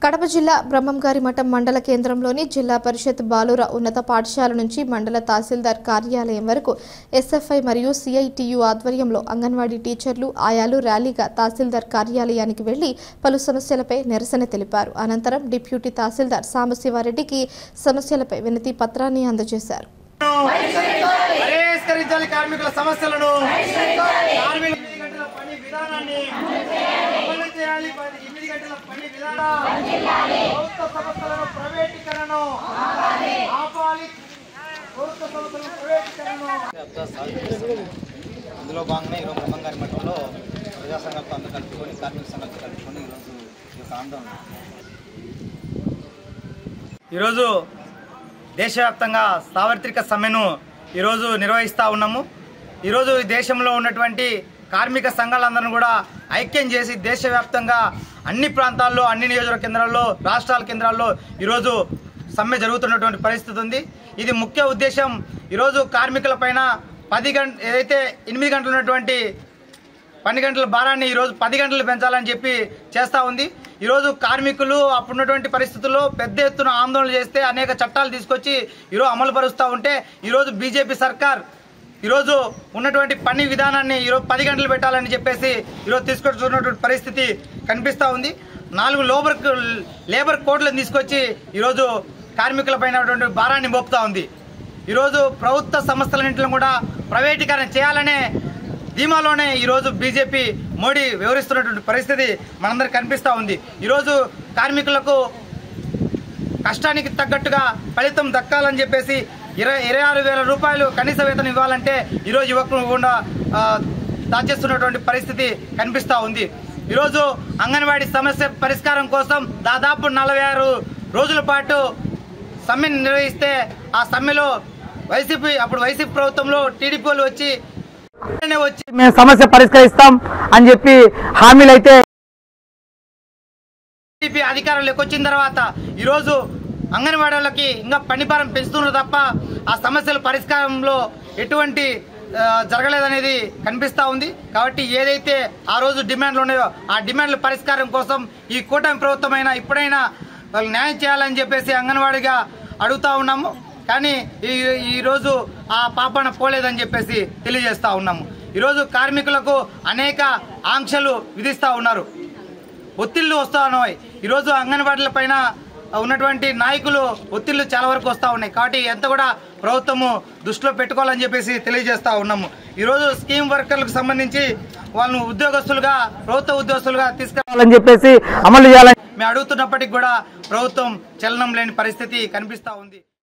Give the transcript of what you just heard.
కడప జిల్లా బ్రహ్మంగారిమఠం మండల కేంద్రంలోని జిల్లా పరిషత్ బాలుర ఉన్నత పాఠశాల నుంచి మండల తహసీల్దార్ కార్యాలయం వరకు ఎస్ఎఫ్ఐ మరియు సిఐటియు ఆధ్వర్యంలో అంగన్వాడీ టీచర్లు ఆయాలు ర్యాలీగా తహసీల్దార్ కార్యాలయానికి వెళ్లి పలు సమస్యలపై నిరసన తెలిపారు. అనంతరం డిప్యూటీ తహసీల్దార్ సాంబశివారెడ్డికి సమస్యలపై వినతి పత్రాన్ని అందజేశారు. అందులో భాగంగా ఈరోజు బ్రహ్మంగారిమఠంలో ప్రజా సంఘాలతో అందరూ కలుపుకొని కార్మిక సంఘాలతో కలుపుకొని ఈరోజు ఈ యొక్క ఆందోళన ఈరోజు దేశవ్యాప్తంగా సార్వత్రిక సమ్మెను ఈరోజు నిర్వహిస్తూ ఉన్నాము. ఈరోజు ఈ దేశంలో ఉన్నటువంటి కార్మిక సంఘాలందరూ కూడా ఐక్యం చేసి దేశవ్యాప్తంగా అన్ని ప్రాంతాల్లో అన్ని నియోజకవర్గ కేంద్రాల్లో రాష్ట్రాల కేంద్రాల్లో ఈరోజు సమ్మె జరుగుతున్నటువంటి పరిస్థితి ఉంది. ఇది ముఖ్య ఉద్దేశం ఈరోజు కార్మికుల పైన 10 గంటలు ఏదైతే 8 గంటలు ఉన్నటువంటి 12 గంటల భారాన్ని ఈరోజు 10 గంటలు పెంచాలని చెప్పి చేస్తూ ఉంది. ఈరోజు కార్మికులు అప్పుడున్నటువంటి పరిస్థితుల్లో పెద్ద ఎత్తున ఆందోళన చేస్తే అనేక చట్టాలు తీసుకొచ్చి ఈరోజు అమలు పరుస్తూ ఉంటే ఈరోజు బీజేపీ సర్కార్ ఈరోజు ఉన్నటువంటి పని విధానాన్ని ఈరోజు 10 గంటలు పెట్టాలని చెప్పేసి ఈరోజు తీసుకొచ్చున్నటువంటి పరిస్థితి కనిపిస్తూ ఉంది. 4 లేబర్ కోడ్లను తీసుకొచ్చి ఈరోజు కార్మికుల పైన భారాన్ని మోపుతా ఉంది. ఈరోజు ప్రభుత్వ సంస్థలన్నింటిని కూడా ప్రైవేటీకరణ చేయాలనే ధీమాలోనే ఈరోజు బీజేపీ మోడీ వివరిస్తున్నటువంటి పరిస్థితి మనందరికి కనిపిస్తూ ఉంది. ఈరోజు కార్మికులకు కష్టానికి తగ్గట్టుగా ఫలితం దక్కాలని చెప్పేసి 26,000 రూపాయలు కనీస వేతనం ఇవ్వాలంటే ఈరోజు యువకులు కూడా దాచేస్తున్నటువంటి పరిస్థితి కనిపిస్తూ ఉంది. ఈరోజు అంగన్వాడీ సమస్య పరిష్కారం కోసం దాదాపు 46 రోజుల పాటు సమ్మెను నిర్వహిస్తే ఆ సమ్మెలో వైసీపీ ప్రభుత్వంలో టీడీపీ వాళ్ళు వచ్చి మేము సమస్య పరిష్కరిస్తాం అని చెప్పి హామీలు అయితే టీడీపీ అధికారంలోకి వచ్చిన తర్వాత ఈరోజు అంగన్వాడీలకి ఇంకా పనిభారం పెంచుతున్నారు తప్ప ఆ సమస్యల పరిష్కారంలో ఎటువంటి జరగలేదనేది కనిపిస్తూ ఉంది. కాబట్టి ఏదైతే ఆ రోజు డిమాండ్లు ఉన్నాయో ఆ డిమాండ్ల పరిష్కారం కోసం ఈ కూటమి ప్రభుత్వమైనా ఇప్పుడైనా వాళ్ళు న్యాయం చేయాలని చెప్పేసి అంగన్వాడీగా అడుగుతా ఉన్నాము. కానీ ఈరోజు ఆ పాపన పోలేదని చెప్పేసి తెలియజేస్తూ ఉన్నాము. ఈరోజు కార్మికులకు అనేక ఆంక్షలు విధిస్తూ ఉన్నారు, ఒత్తిళ్లు వస్తూ ఉన్నాయి. ఈరోజు అంగన్వాడీల పైన ఉన్నటువంటి నాయకులు ఒత్తిళ్లు చాలా వరకు వస్తూ ఉన్నాయి. కాబట్టి ఎంత కూడా ప్రభుత్వము దృష్టిలో పెట్టుకోవాలని చెప్పేసి తెలియజేస్తూ ఉన్నాము. ఈరోజు స్కీమ్ వర్కర్లకు సంబంధించి వాళ్ళను ప్రభుత్వ ఉద్యోగస్తులుగా తీసుకురావాలని చెప్పేసి అమలు చేయాలని మేము అడుగుతున్నప్పటికీ కూడా ప్రభుత్వం చలనం లేని పరిస్థితి కనిపిస్తూ ఉంది.